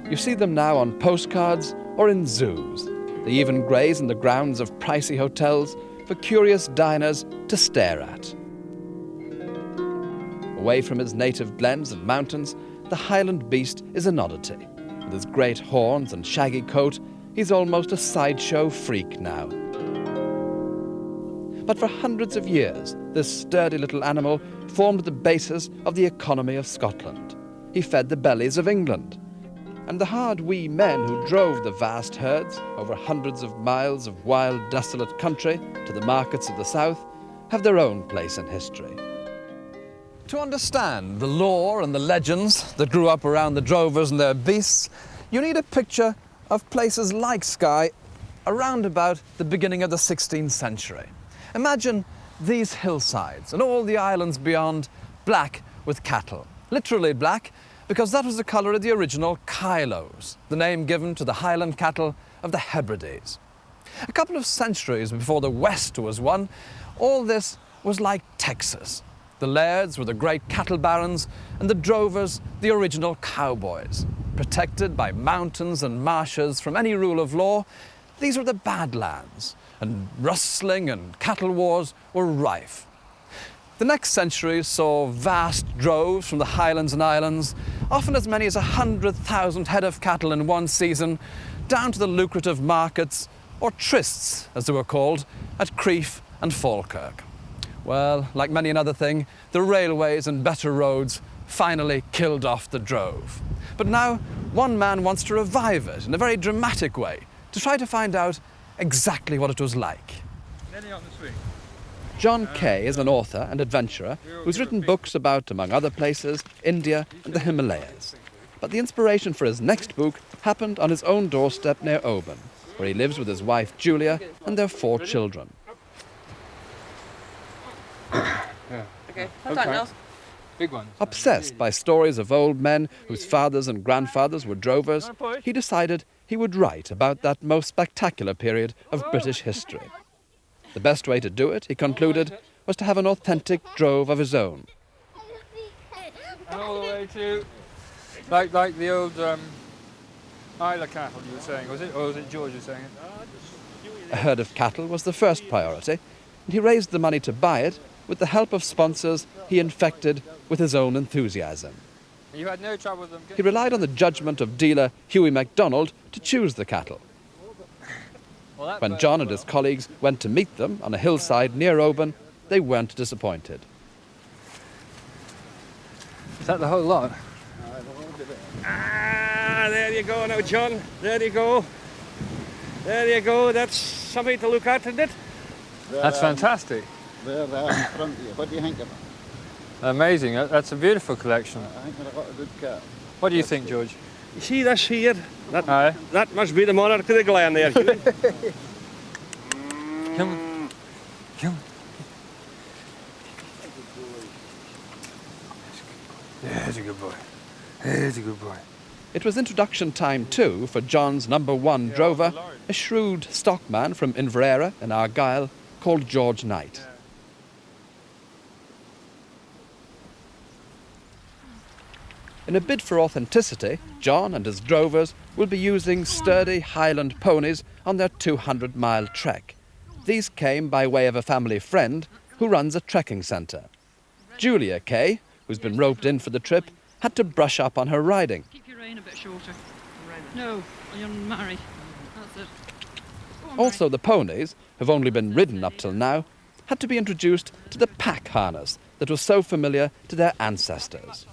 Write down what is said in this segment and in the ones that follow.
You see them now on postcards or in zoos. They even graze in the grounds of pricey hotels for curious diners to stare at. Away from his native glens and mountains, the Highland beast is an oddity. With his great horns and shaggy coat, he's almost a sideshow freak now. But for hundreds of years, this sturdy little animal formed the basis of the economy of Scotland. He fed the bellies of England. And the hard wee men who drove the vast herds over hundreds of miles of wild, desolate country to the markets of the south have their own place in history. To understand the lore and the legends that grew up around the drovers and their beasts, you need a picture of places like Skye around about the beginning of the 16th century. Imagine these hillsides and all the islands beyond black with cattle. Literally black, because that was the colour of the original Kylos, the name given to the Highland cattle of the Hebrides. A couple of centuries before the West was won, all this was like Texas. The lairds were the great cattle barons, and the drovers the original cowboys. Protected by mountains and marshes from any rule of law, these were the Badlands, and rustling and cattle wars were rife. The next century saw vast droves from the Highlands and Islands, often as many as 100,000 head of cattle in one season, down to the lucrative markets, or trysts as they were called, at Crieff and Falkirk. Well, like many another thing, the railways and better roads finally killed off the drove. But now, one man wants to revive it in a very dramatic way, to try to find out exactly what it was like. John Keay is an author and adventurer who's written books about, among other places, India and the Himalayas. But the inspiration for his next book happened on his own doorstep near Oban, where he lives with his wife Julia and their 4 children. Okay, hold on, Nels. Big ones. Obsessed by stories of old men whose fathers and grandfathers were drovers, he decided he would write about that most spectacular period of British history. The best way to do it, he concluded, was to have an authentic drove of his own. And all the way to, like the old Isle of Cattle you were saying, was it? Or was it George you were saying it? A herd of cattle was the first priority, and he raised the money to buy it with the help of sponsors he infected with his own enthusiasm. You had no trouble with them? He relied on the judgment of dealer Hughie MacDonald to choose the cattle. When John and his colleagues went to meet them on a hillside near Oban, they weren't disappointed. Is that the whole lot? Ah, there you go now, John. There you go. There you go. That's something to look at, isn't it? That's fantastic. There, in front of you. What do you think of it? Amazing. That's a beautiful collection. I think they've got a good cat. What do you think, George? You see this here? Aye. That must be the monarch of the glen there, Hugh. Come on. Come on. There's a good boy. There's a good boy. It was introduction time too for John's #1 drover, a shrewd stockman from Inverera in Argyll called George Knight. In a bid for authenticity, John and his drovers will be using sturdy Highland ponies on their 200-mile trek. These came by way of a family friend who runs a trekking centre. Julia Keay, who's been roped in for the trip, had to brush up on her riding. Keep your rein a bit shorter. No, you're married. That's it. Go on, Also, the ponies, who've only been ridden up till now, had to be introduced to the pack harness that was so familiar to their ancestors.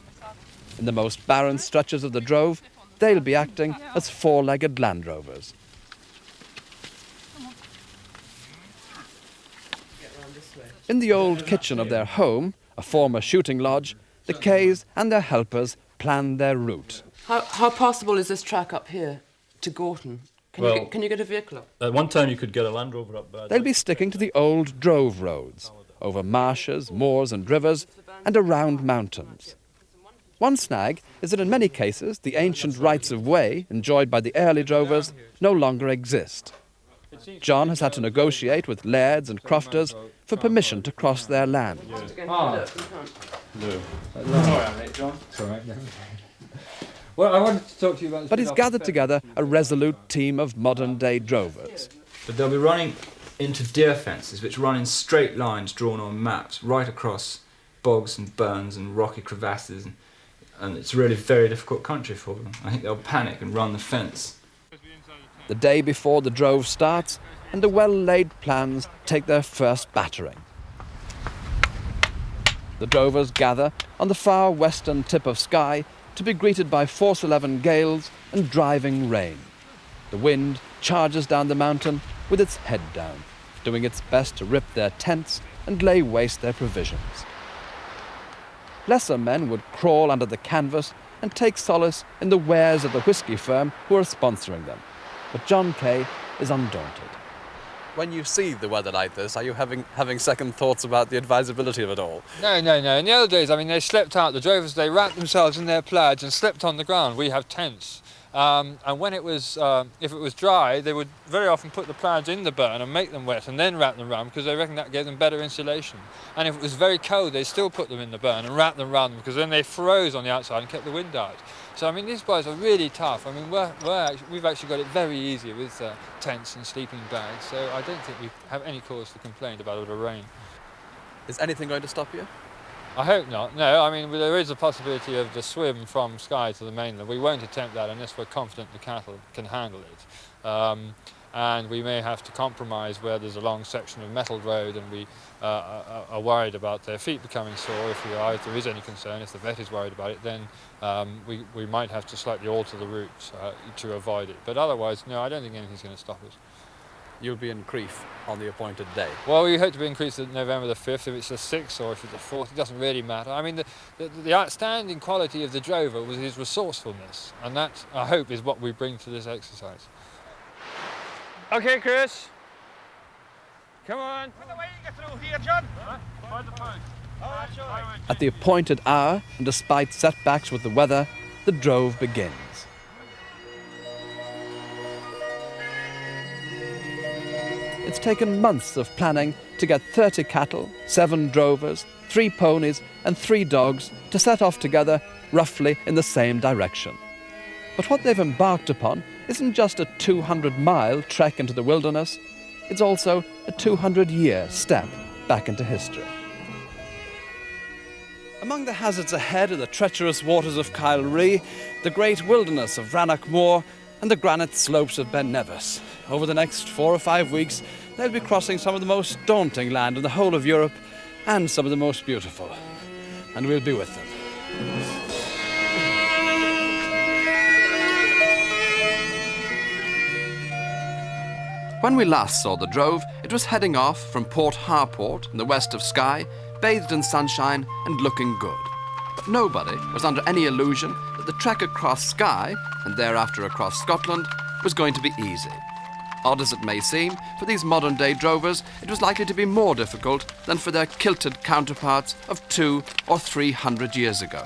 In the most barren stretches of the drove, they'll be acting as 4-legged Land Rovers. In the old kitchen of their home, a former shooting lodge, the Kays and their helpers planned their route. How possible is this track up here to Gorton? Can you get a vehicle up? At one time you could get a Land Rover up there. They'll be sticking to the old drove roads, over marshes, moors and rivers, and around mountains. One snag is that in many cases the ancient rights of way enjoyed by the early drovers no longer exist. John has had to negotiate with lairds and crofters for permission to cross their land. No. It's all right, mate, John. It's all right. Well, I wanted to talk to you about this. But he's gathered together a resolute team of modern-day drovers. But they'll be running into deer fences, which run in straight lines drawn on maps, right across bogs and burns and rocky crevasses, and it's really very difficult country for them. I think they'll panic and run the fence. The day before the drove starts, and the well-laid plans take their first battering. The drovers gather on the far western tip of Skye to be greeted by force 11 gales and driving rain. The wind charges down the mountain with its head down, doing its best to rip their tents and lay waste their provisions. Lesser men would crawl under the canvas and take solace in the wares of the whisky firm who are sponsoring them. But John Keay is undaunted. When you see the weather like this, are you having second thoughts about the advisability of it all? No. In the old days, I mean, they slept out. The drovers, they wrapped themselves in their plaids and slept on the ground. We have tents. And when it was, if it was dry, they would very often put the plaids in the burn and make them wet and then wrap them round because they reckoned that gave them better insulation. And if it was very cold, they still put them in the burn and wrap them round them because then they froze on the outside and kept the wind out. So I mean, these boys are really tough. I mean, we've actually got it very easy with tents and sleeping bags. So I don't think we have any cause to complain about it or rain. Is anything going to stop you? I hope not. No, I mean, there is a possibility of the swim from Skye to the mainland. We won't attempt that unless we're confident the cattle can handle it. And we may have to compromise where there's a long section of metalled road and we are worried about their feet becoming sore. If there is any concern, if the vet is worried about it, then we might have to slightly alter the route to avoid it. But otherwise, no, I don't think anything's going to stop us. You'll be in Crieff on the appointed day. Well, we hope to be in Crieff on November the 5th. If it's the 6th or if it's the 4th, it doesn't really matter. I mean, the outstanding quality of the drover was his resourcefulness, and that, I hope, is what we bring to this exercise. Okay, Chris. Come on. What the way you get through here, John? Find the post. Oh, that's all right. At the appointed hour, and despite setbacks with the weather, the drove begins. It's taken months of planning to get 30 cattle, 7 drovers, 3 ponies and 3 dogs to set off together roughly in the same direction. But what they've embarked upon isn't just a 200-mile trek into the wilderness, it's also a 200-year step back into history. Among the hazards ahead are the treacherous waters of Kyle-Ree, the great wilderness of Rannoch Moor and the granite slopes of Ben Nevis. Over the next 4 or 5 weeks, they'll be crossing some of the most daunting land in the whole of Europe and some of the most beautiful. And we'll be with them. When we last saw the drove, it was heading off from Port Harcourt in the west of Skye, bathed in sunshine and looking good. But nobody was under any illusion that the trek across Skye, and thereafter across Scotland, was going to be easy. Odd as it may seem, for these modern-day drovers, it was likely to be more difficult than for their kilted counterparts of 200 or 300 years ago.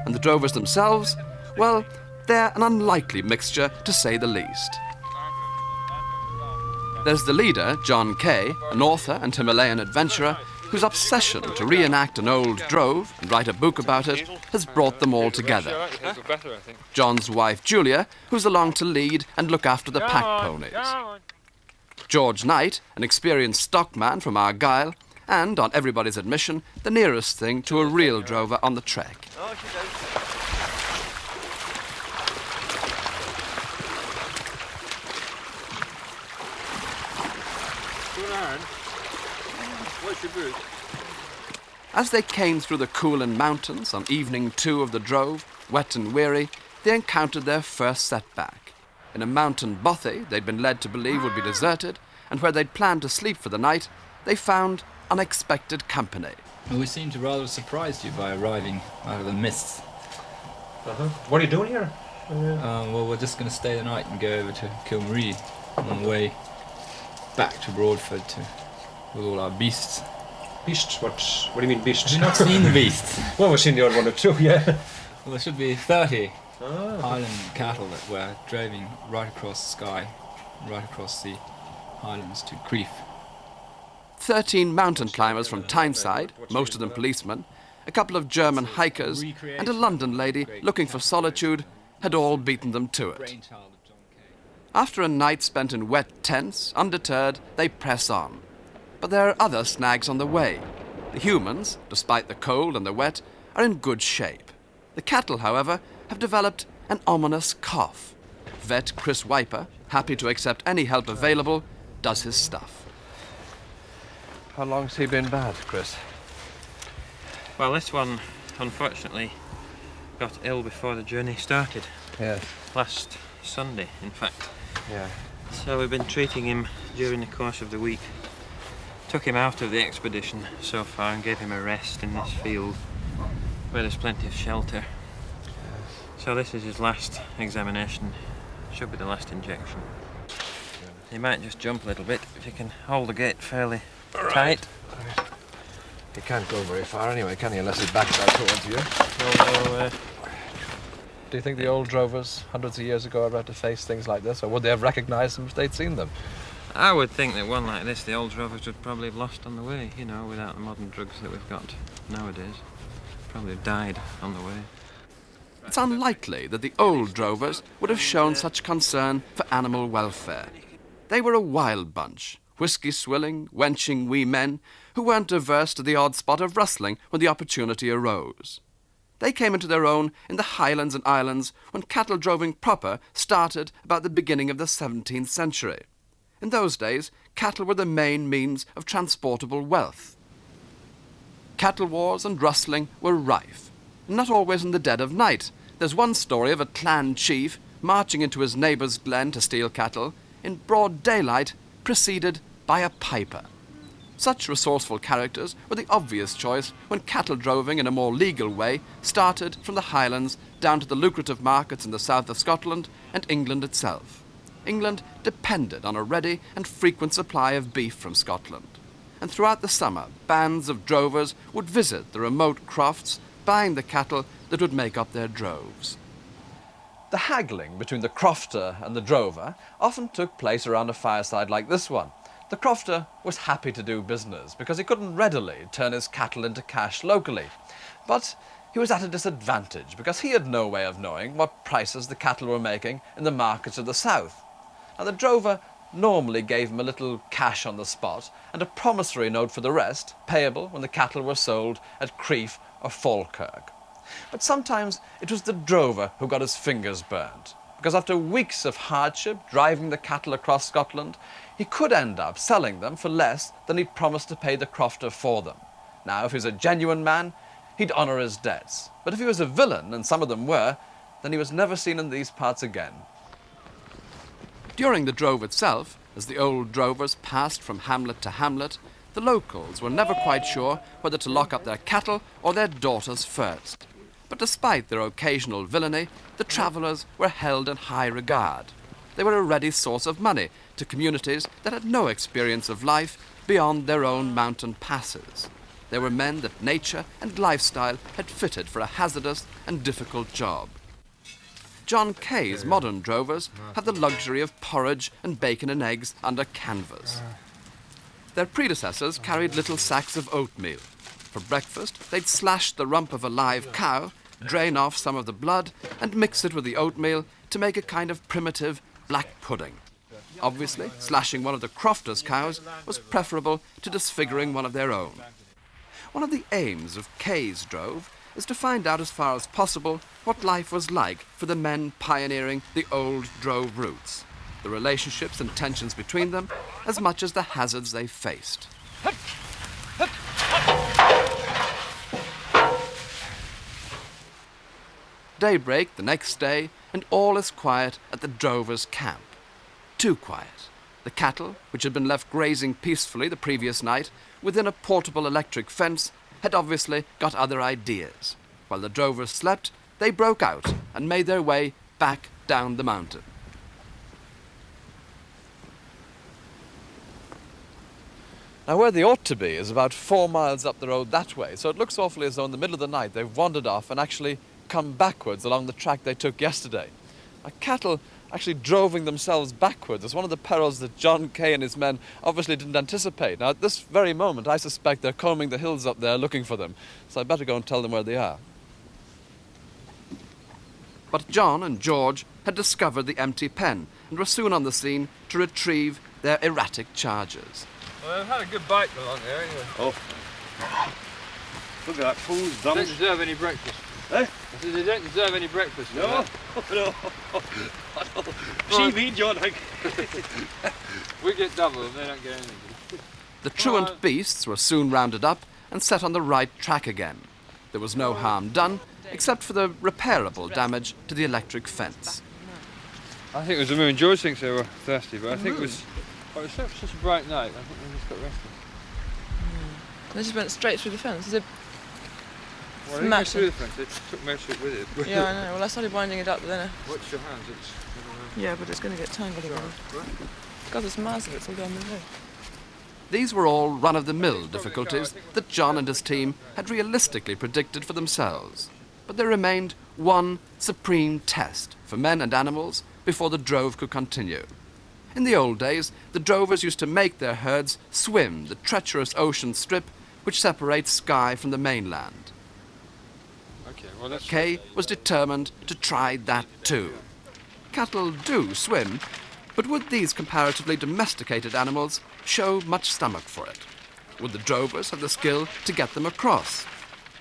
And the drovers themselves, well, they're an unlikely mixture, to say the least. There's the leader, John Keay, an author and Himalayan adventurer, whose obsession to reenact an old drove and write a book about it has brought them all together. John's wife, Julia, who's along to lead and look after the pack ponies. George Knight, an experienced stockman from Argyll, and, on everybody's admission, the nearest thing to a real drover on the trek. As they came through the Coolin Mountains on evening 2 of the drove, wet and weary, they encountered their first setback. In a mountain bothy they'd been led to believe would be deserted, and where they'd planned to sleep for the night, they found unexpected company. Well, we seemed to rather surprise you by arriving out of the mists. What are you doing here? Well, we're just going to stay the night and go over to Kilmarie on the way back to Broadford with all our beasts. Beasts? What do you mean beasts? Have you not seen the beasts? Well, we've seen the odd one or two, yeah. Well, there should be 30 Highland cattle that we're driving right across Skye, right across the Highlands to Crieff. 13 mountain climbers from Tyneside, most of them policemen, a couple of German hikers, and a London lady looking for solitude had all beaten them to it. After a night spent in wet tents, undeterred, they press on. But there are other snags on the way. The humans, despite the cold and the wet, are in good shape. The cattle, however, have developed an ominous cough. Vet Chris Wiper, happy to accept any help available, does his stuff. How long's he been bad, Chris? Well, this one, unfortunately, got ill before the journey started. Yes. Last Sunday, in fact. Yeah. So we've been treating him during the course of the week. Took him out of the expedition so far and gave him a rest in this field where there's plenty of shelter. So this is his last examination. Should be the last injection. He might just jump a little bit if you can hold the gate fairly tight. He can't go very far anyway, can he, unless he backs out towards you? Although, Do you think the old drovers, hundreds of years ago, ever had to face things like this, or would they have recognised them if they'd seen them? I would think that one like this, the old drovers would probably have lost on the way, you know, without the modern drugs that we've got nowadays. Probably have died on the way. It's unlikely that the old drovers would have shown such concern for animal welfare. They were a wild bunch, whisky-swilling, wenching wee men who weren't averse to the odd spot of rustling when the opportunity arose. They came into their own in the Highlands and Islands when cattle droving proper started about the beginning of the 17th century. In those days, cattle were the main means of transportable wealth. Cattle wars and rustling were rife, not always in the dead of night. There's one story of a clan chief marching into his neighbour's glen to steal cattle in broad daylight, preceded by a piper. Such resourceful characters were the obvious choice when cattle droving in a more legal way started from the Highlands down to the lucrative markets in the south of Scotland and England itself. England depended on a ready and frequent supply of beef from Scotland, and throughout the summer bands of drovers would visit the remote crofts buying the cattle that would make up their droves. The haggling between the crofter and the drover often took place around a fireside like this one. The crofter was happy to do business because he couldn't readily turn his cattle into cash locally. But he was at a disadvantage because he had no way of knowing what prices the cattle were making in the markets of the south. Now, the drover normally gave him a little cash on the spot and a promissory note for the rest, payable when the cattle were sold at Crieff or Falkirk. But sometimes it was the drover who got his fingers burned, because after weeks of hardship driving the cattle across Scotland, he could end up selling them for less than he'd promised to pay the crofter for them. Now, if he was a genuine man, he'd honour his debts. But if he was a villain, and some of them were, then he was never seen in these parts again. During the drove itself, as the old drovers passed from hamlet to hamlet, the locals were never quite sure whether to lock up their cattle or their daughters first. But despite their occasional villainy, the travellers were held in high regard. They were a ready source of money to communities that had no experience of life beyond their own mountain passes. They were men that nature and lifestyle had fitted for a hazardous and difficult job. John Keay's modern drovers have the luxury of porridge and bacon and eggs under canvas. Their predecessors carried little sacks of oatmeal. For breakfast, they'd slash the rump of a live cow, drain off some of the blood, and mix it with the oatmeal to make a kind of primitive black pudding. Obviously, slashing one of the crofter's cows was preferable to disfiguring one of their own. One of the aims of Keay's drove is to find out as far as possible what life was like for the men pioneering the old drove routes, the relationships and tensions between them, as much as the hazards they faced. Daybreak the next day, and all is quiet at the drovers' camp. Too quiet. The cattle, which had been left grazing peacefully the previous night within a portable electric fence, had obviously got other ideas. While the drovers slept, they broke out and made their way back down the mountain. Now, where they ought to be is about 4 miles up the road that way, so it looks awfully as though in the middle of the night they've wandered off and actually come backwards along the track they took yesterday. Now, cattle actually droving themselves backwards. It's one of the perils that John Keay and his men obviously didn't anticipate. Now, at this very moment, I suspect they're combing the hills up there looking for them, so I'd better go and tell them where they are. But John and George had discovered the empty pen and were soon on the scene to retrieve their erratic charges. Well, they've had a good bite along there anyway. Oh. Look at that, fools, They dumb. don't deserve any breakfast. Eh? I said they don't deserve any breakfast. No, no. See me, John. We get double and they don't get anything. The truant beasts were soon rounded up and set on the right track again. There was no harm done, except for the repairable damage to the electric fence. I think it was the moon. George thinks they were thirsty, but I think it was such a bright night. I think they just got restless. They just went straight through the fence. They Well, they went through the fence. They took most of it with it. Yeah, I know. Well, I started winding it up, but then... Watch your hands. Yeah, but it's going to get tangled again. God, there's miles of it all down below. These were all run-of-the-mill difficulties that John and his team had realistically predicted for themselves. But there remained one supreme test for men and animals before the drove could continue. In the old days, the drovers used to make their herds swim the treacherous ocean strip which separates Skye from the mainland. Okay, well, that's... Keay was determined to try that too. Cattle do swim, but would these comparatively domesticated animals show much stomach for it? Would the drovers have the skill to get them across?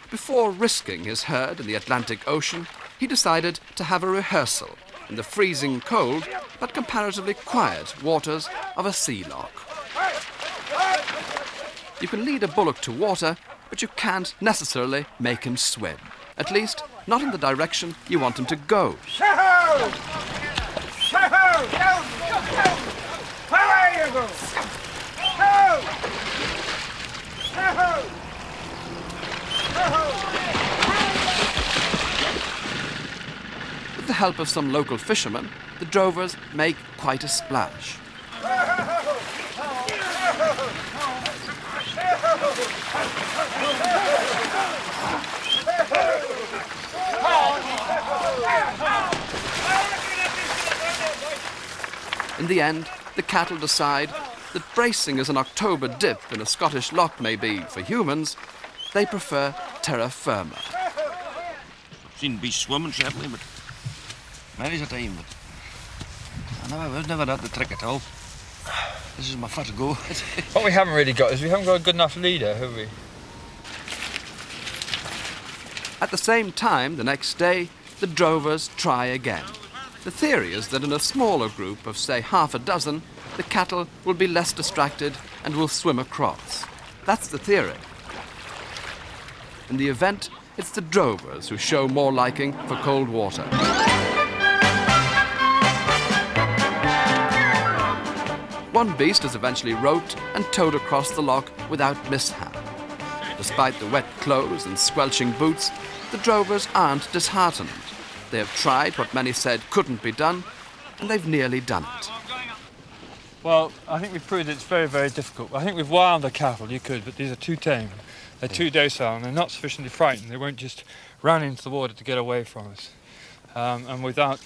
Before risking his herd in the Atlantic Ocean, he decided to have a rehearsal in the freezing cold but comparatively quiet waters of a sea loch. You can lead a bullock to water, but you can't necessarily make him swim. At least, not in the direction you want him to go. Shoo-hoo! Shoo-hoo! Down! Down! Away you go! Shoo! Shoo-hoo! With the help of some local fishermen, the drovers make quite a splash. In the end, the cattle decide that bracing as an October dip in a Scottish loch may be for humans, they prefer terra firma. Seen beasts swimming certainly, but many's a time, but I was never had the trick at all. This is my first go. What we haven't really got is we haven't got a good enough leader, have we? At the same time, the next day, the drovers try again. The theory is that in a smaller group of, say, half a dozen, the cattle will be less distracted and will swim across. That's the theory. In the event, it's the drovers who show more liking for cold water. One beast is eventually roped and towed across the loch without mishap. Despite the wet clothes and squelching boots, the drovers aren't disheartened. They have tried what many said couldn't be done, and they've nearly done it. Well, I think we've proved it's very, very difficult. I think with wilder cattle you could, but these are too tame. They're too docile and they're not sufficiently frightened. They won't just run into the water to get away from us. And without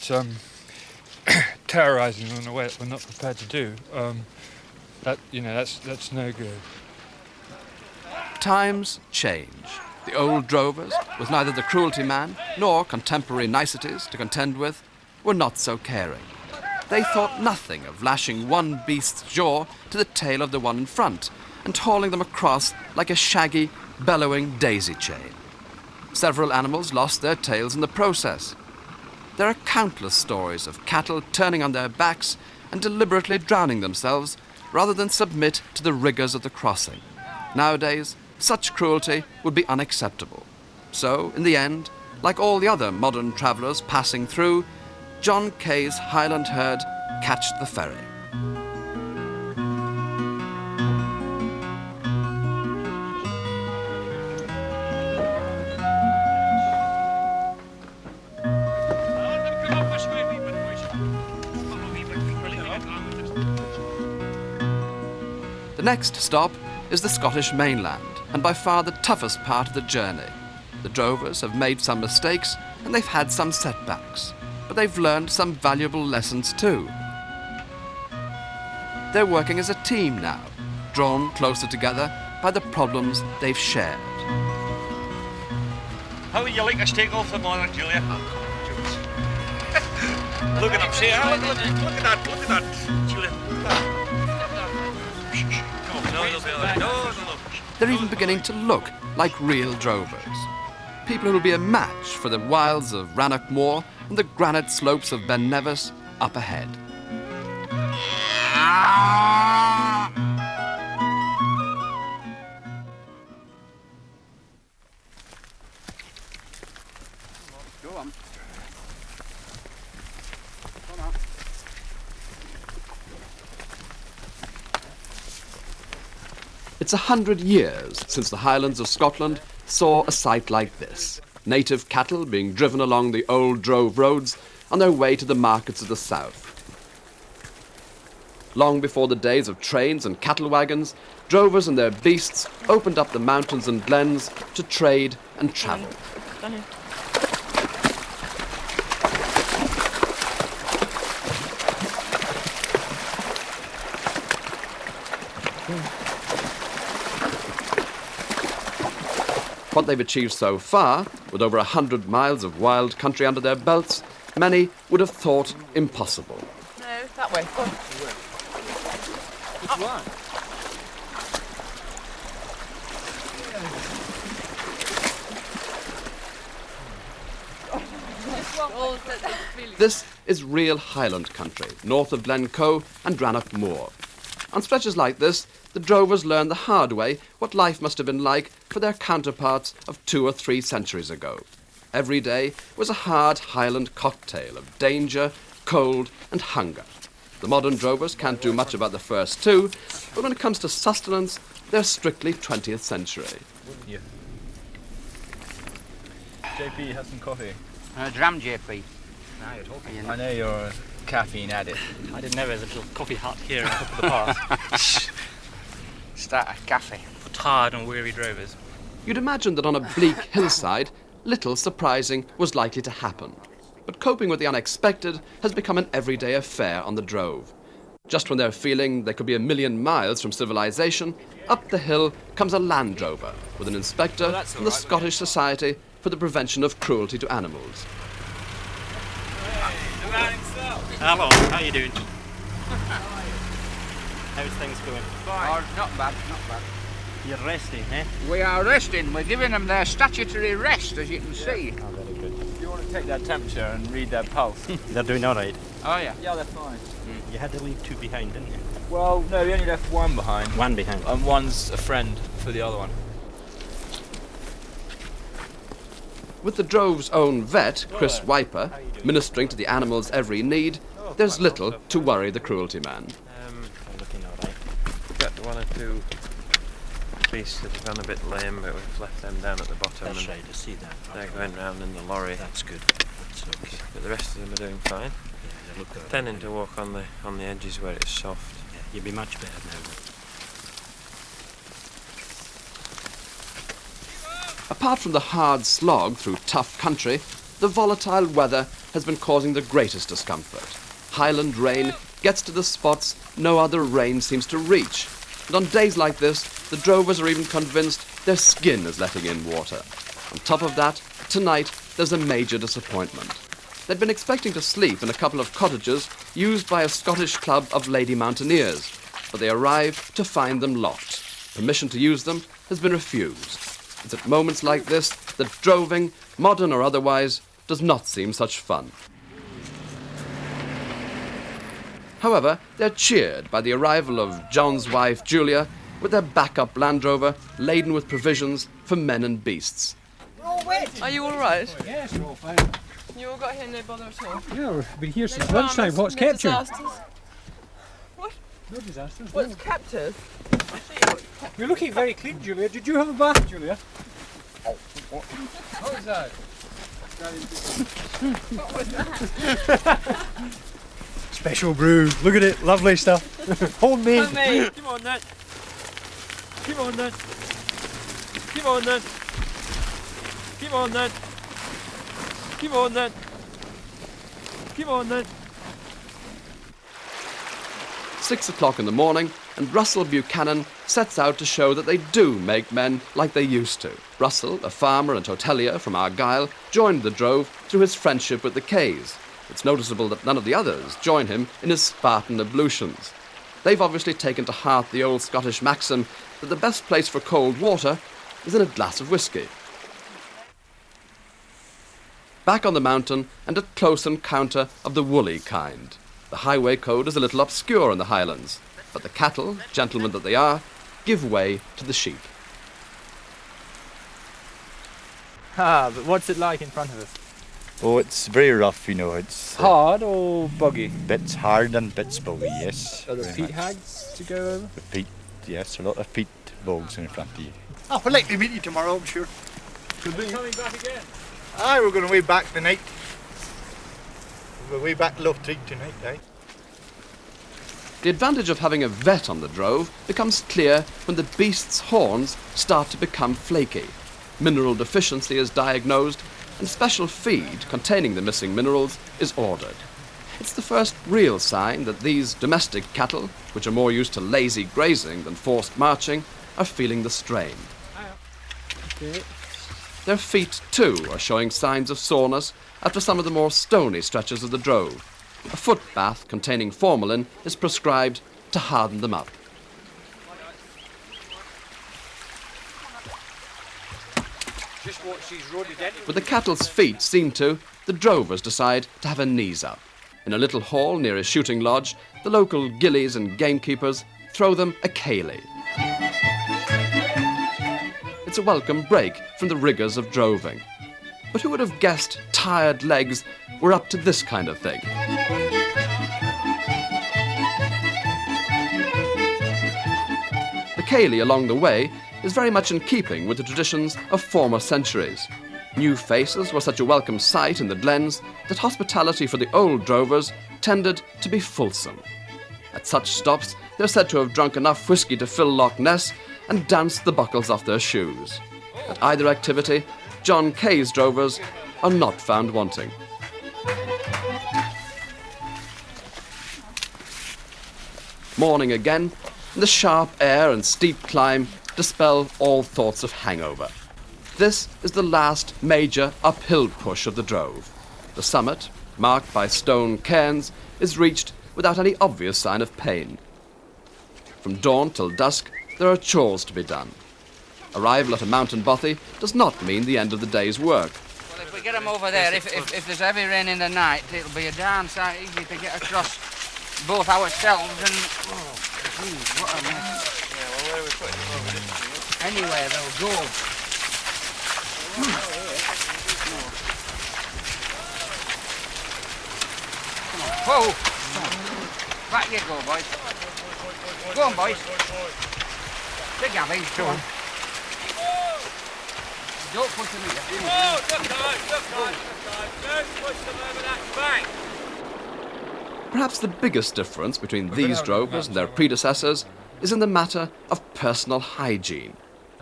terrorising them in a way that we're not prepared to do, that's no good. Times change. The old drovers, with neither the cruelty man nor contemporary niceties to contend with, were not so caring. They thought nothing of lashing one beast's jaw to the tail of the one in front and hauling them across like a shaggy, bellowing daisy chain. Several animals lost their tails in the process. There are countless stories of cattle turning on their backs and deliberately drowning themselves rather than submit to the rigours of the crossing. Nowadays, such cruelty would be unacceptable. So, in the end, like all the other modern travellers passing through, John Keay's Highland herd catched the ferry. The next stop is the Scottish mainland, and by far the toughest part of the journey. The drovers have made some mistakes, and they've had some setbacks. but they've learned some valuable lessons too. They're working as a team now, drawn closer together by the problems they've shared. How would you like a steak off the mother, Julia? Look at him, see? Look at that, Julia. Come on, no, they'll be all right. No. They're even beginning to look like real drovers. People who'll be a match for the wilds of Rannoch Moor and the granite slopes of Ben Nevis up ahead. Go on. It's 100 years since the Highlands of Scotland saw a sight like this. Native cattle being driven along the old drove roads on their way to the markets of the south. Long before the days of trains and cattle wagons, drovers and their beasts opened up the mountains and glens to trade and travel. What they've achieved so far, with over 100 miles of wild country under their belts, many would have thought impossible. No, that way. Go on. Which one? This is real Highland country, north of Glencoe and Rannoch Moor. On stretches like this, the drovers learned the hard way what life must have been like for their counterparts of 2 or 3 centuries ago. Every day was a hard Highland cocktail of danger, cold and hunger. The modern drovers can't do much about the first two, but when it comes to sustenance, they're strictly 20th century. Yeah. JP, have some coffee. Dram, JP. Now you're talking. I know you're a caffeine addict. I didn't know there was a little coffee hut here on top of the pass. Start a cafe. For tired and weary drovers. You'd imagine that on a bleak hillside, little surprising was likely to happen. But coping with the unexpected has become an everyday affair on the drove. Just when they're feeling they could be 1,000,000 miles from civilization, up the hill comes a land drover with an inspector from the Scottish Society for the Prevention of Cruelty to Animals. Hello, how you doing? How's things going? Oh, not bad, not bad. You're resting, eh? We are resting. We're giving them their statutory rest, as you can see. Oh, very good. If you want to take their temperature and read their pulse. They're doing all right. Oh, yeah. Yeah, they're fine. You had to leave 2 behind, didn't you? Well, no, we only left 1 behind. 1 behind. And one's a friend for the other one. With the drove's own vet, Chris Wiper, ministering to the animals' every need, there's little to worry the cruelty man. I'm looking all right. We've got 1 or 2 beasts that have gone a bit lame, but we've left them down at the bottom. That's and right, I see that. they're going round in the lorry. That's good. That's okay. But the rest of them are doing fine. Yeah, they look good. Tending to walk on the edges where it's soft. Yeah, you'll be much better now. Apart from the hard slog through tough country, the volatile weather has been causing the greatest discomfort. Highland rain gets to the spots no other rain seems to reach, and on days like this, the drovers are even convinced their skin is letting in water. On top of that, tonight there's a major disappointment. They'd been expecting to sleep in a couple of cottages used by a Scottish club of lady mountaineers, but they arrive to find them locked. Permission to use them has been refused. It's at moments like this that droving, modern or otherwise, does not seem such fun. However, they're cheered by the arrival of John's wife, Julia, with their backup Land Rover laden with provisions for men and beasts. Are you all right? Yes, we're all fine. You all got here no bother at all? Yeah, we've been here since No lunchtime. dramas, What's no kept you? disasters? What? No disasters. What's no. kept us? You're looking very clean, Julia. Did you have a bath, Julia? What was that? Special brew. Look at it. Lovely stuff. Homemade. Homemade. Come on, then. Come on, then. Come on, then. Come on, then. Come on, then. Come on then. 6 o'clock in the morning, and Russell Buchanan sets out to show that they do make men like they used to. Russell, a farmer and hotelier from Argyll, joined the drove through his friendship with the Kays. It's noticeable that none of the others join him in his Spartan ablutions. They've obviously taken to heart the old Scottish maxim that the best place for cold water is in a glass of whisky. Back on the mountain, and a close encounter of the woolly kind. The highway code is a little obscure in the Highlands, but the cattle, gentlemen that they are, give way to the sheep. Ah, but what's it like in front of us? Oh, it's very rough, you know. It's hard or boggy? Bits hard and bits boggy, yes. Are there peat hags to go over? The peat, yes, a lot of peat bogs in front of you. Oh, we'll likely meet you tomorrow, I'm sure. Could be coming back again. Aye, we're going away back tonight. We're way back Lough Treat tonight, aye. The advantage of having a vet on the drove becomes clear when the beast's horns start to become flaky. Mineral deficiency is diagnosed, and special feed containing the missing minerals is ordered. It's the first real sign that these domestic cattle, which are more used to lazy grazing than forced marching, are feeling the strain. Okay. Their feet, too, are showing signs of soreness after some of the more stony stretches of the drove. A foot bath containing formalin is prescribed to harden them up. With the cattle's feet seen to, the drovers decide to have their knees up. In a little hall near a shooting lodge, the local gillies and gamekeepers throw them a ceilidh. It's a welcome break from the rigours of droving. But who would have guessed tired legs were up to this kind of thing? The ceilidh along the way is very much in keeping with the traditions of former centuries. New faces were such a welcome sight in the glens that hospitality for the old drovers tended to be fulsome. At such stops, they're said to have drunk enough whisky to fill Loch Ness and danced the buckles off their shoes. At either activity, John Keay's drovers are not found wanting. Morning again, and the sharp air and steep climb dispel all thoughts of hangover. This is the last major uphill push of the drove. The summit, marked by stone cairns, is reached without any obvious sign of pain. From dawn till dusk, there are chores to be done. Arrival at a mountain bothy does not mean the end of the day's work. Well, if we get them over there, if there's heavy rain in the night, it'll be a darn sight easy to get across both ourselves and... Oh, geez, what a mess. Yeah, well, where are we putting them over? Anywhere they'll go. Come on, whoa! Back you go, boys. Go on, boys. Big Gabby, come on. Don't push them in. Oh, look on. Don't push them over that bank. Perhaps the biggest difference between these drovers and their predecessors is in the matter of personal hygiene.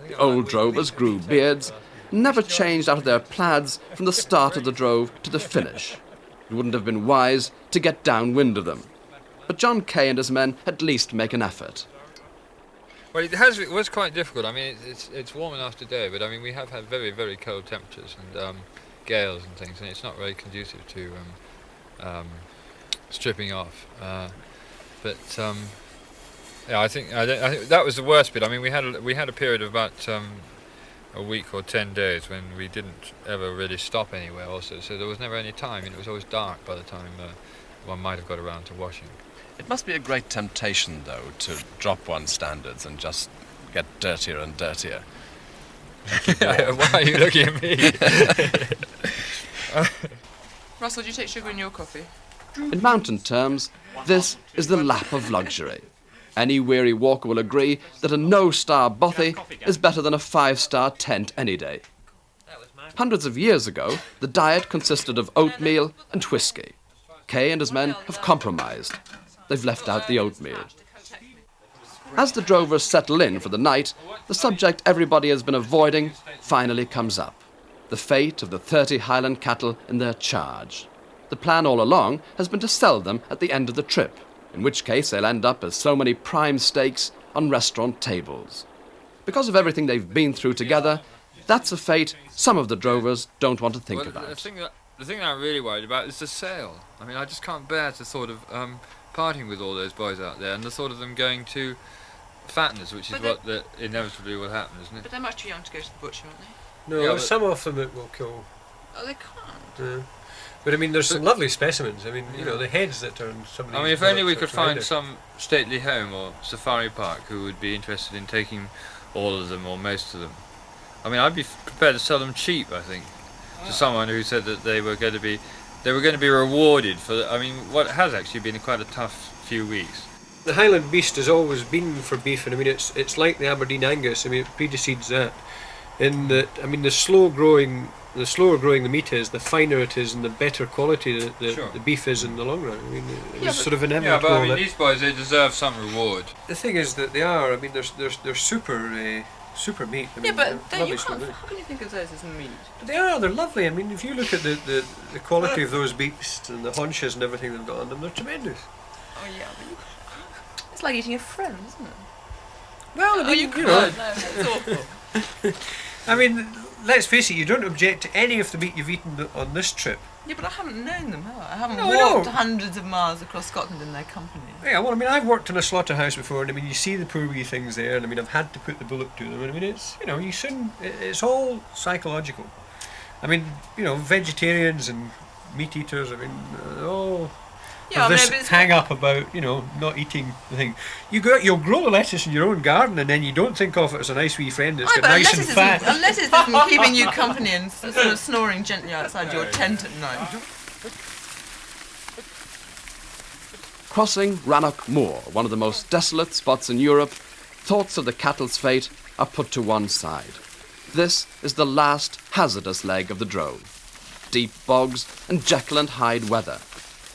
The old drovers grew beards and never changed out of their plaids from the start of the drove to the finish. It wouldn't have been wise to get downwind of them. But John Keay and his men at least make an effort. Well, it was quite difficult. I mean, it's warm enough today, but I mean, we have had very, very cold temperatures and gales and things, and it's not very conducive to stripping off. Yeah, I think that was the worst bit. I mean, we had a period of about a week or 10 days when we didn't ever really stop anywhere. Also, so there was never any time. It was always dark by the time one might have got around to washing. It must be a great temptation, though, to drop one's standards and just get dirtier and dirtier. Why are you looking at me? Russell, do you take sugar in your coffee? In mountain terms, this is the lap of luxury. Any weary walker will agree that a no-star bothy is better than a 5-star tent any day. Hundreds of years ago, the diet consisted of oatmeal and whisky. Keay and his men have compromised. They've left out the oatmeal. As the drovers settle in for the night, the subject everybody has been avoiding finally comes up. The fate of the 30 Highland cattle in their charge. The plan all along has been to sell them at the end of the trip, in which case they'll end up as so many prime steaks on restaurant tables. Because of everything they've been through together, that's a fate some of the drovers don't want to think about. The thing that I'm really worried about is the sale. I mean, I just can't bear the thought of parting with all those boys out there and the thought of them going to fatteners, which is what inevitably will happen, isn't it? But they're much too young to go to the butcher, aren't they? No, Yeah, there's some of them it will kill. Oh, they can't. Yeah. But I mean, there's some lovely specimens. I mean, you know, the heads that are on some of these. I mean, if only we bullocks could are find tremendous. some stately home or safari park who would be interested in taking all of them or most of them. I mean, I'd be prepared to sell them cheap, I think, to someone who said that they were going to be rewarded for. I mean, what has actually been quite a tough few weeks. The Highland beast has always been for beef, and I mean, it's like the Aberdeen Angus. I mean, it precedes that. In that, I mean, the slower growing the meat is, the finer it is, and the better quality the beef is in the long run. I mean, it's sort of inevitable. Yeah, but I mean, these boys, they deserve some reward. The thing is that they are. I mean, they're super. Super meat. I mean, but they're lovely you can't. meat. How can you think of those as meat? But they are. They're lovely. I mean, if you look at the quality of those beasts and the haunches and everything they've got on them, they're tremendous. Oh yeah, but it's like eating a friend, isn't it? Well, I mean, you know. can't. No, it's awful. I mean, let's face it. You don't object to any of the meat you've eaten on this trip. Yeah, but I haven't known them, have I? I haven't No, I walked know. hundreds of miles across Scotland in their company. Yeah, well, I mean, I've worked in a slaughterhouse before, and I mean, you see the poor wee things there, and I mean, I've had to put the bullet to them, and I mean, it's, you know, it's all psychological. I mean, you know, vegetarians and meat eaters, I mean, all have this hang up about, you know, not eating the thing. You'll grow the lettuce in your own garden, and then you don't think of it as a nice wee friend that's got nice and fat. Unless it isn't keeping you company and sort of snoring gently outside your tent at night. Crossing Rannoch Moor, one of the most desolate spots in Europe, thoughts of the cattle's fate are put to one side. This is the last hazardous leg of the drove. Deep bogs and Jekyll and Hyde weather.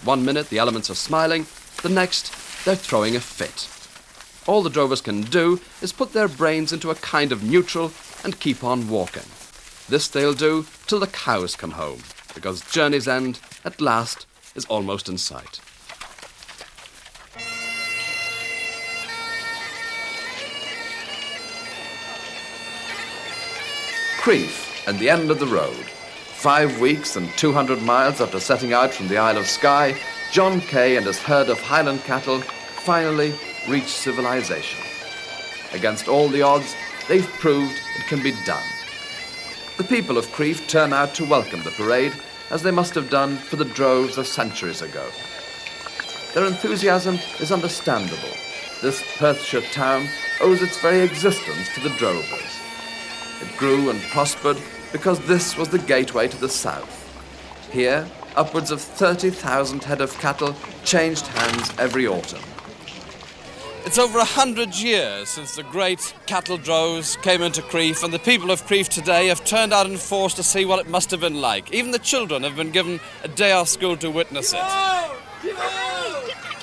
1 minute the elements are smiling, the next they're throwing a fit. All the drovers can do is put their brains into a kind of neutral and keep on walking. This they'll do till the cows come home, because journey's end, at last, is almost in sight. Crieff, and the end of the road. 5 weeks and 200 miles after setting out from the Isle of Skye, John Keay and his herd of Highland cattle finally reach civilization. Against all the odds, they've proved it can be done. The people of Crieff turn out to welcome the parade, as they must have done for the droves of centuries ago. Their enthusiasm is understandable. This Perthshire town owes its very existence to the drovers. It grew and prospered because this was the gateway to the south. Here, upwards of 30,000 head of cattle changed hands every autumn. It's over 100 years since the great cattle droves came into Crieff, and the people of Crieff today have turned out in force to see what it must have been like. Even the children have been given a day off school to witness it.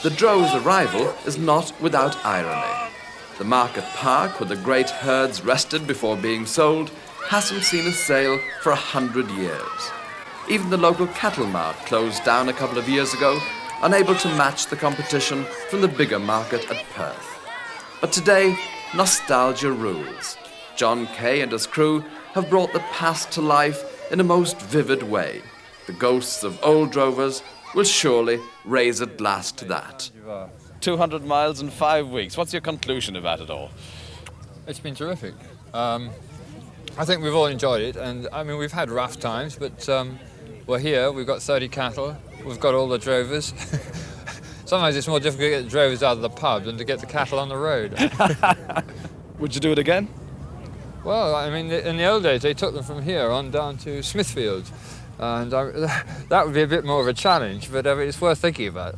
The drove's arrival is not without irony. The market park, where the great herds rested before being sold, hasn't seen a sale for 100 years. Even the local cattle mart closed down a couple of years ago, unable to match the competition from the bigger market at Perth. But today, nostalgia rules. John Keay and his crew have brought the past to life in a most vivid way. The ghosts of old drovers will surely raise at last to that. 200 miles in 5 weeks. What's your conclusion about it all? It's been terrific. I think we've all enjoyed it, and I mean, we've had rough times, but we're here, we've got 30 cattle, we've got all the drovers. Sometimes it's more difficult to get the drovers out of the pub than to get the cattle on the road. Would you do it again? Well, I mean, in the old days, they took them from here on down to Smithfield, and that would be a bit more of a challenge, but it's worth thinking about.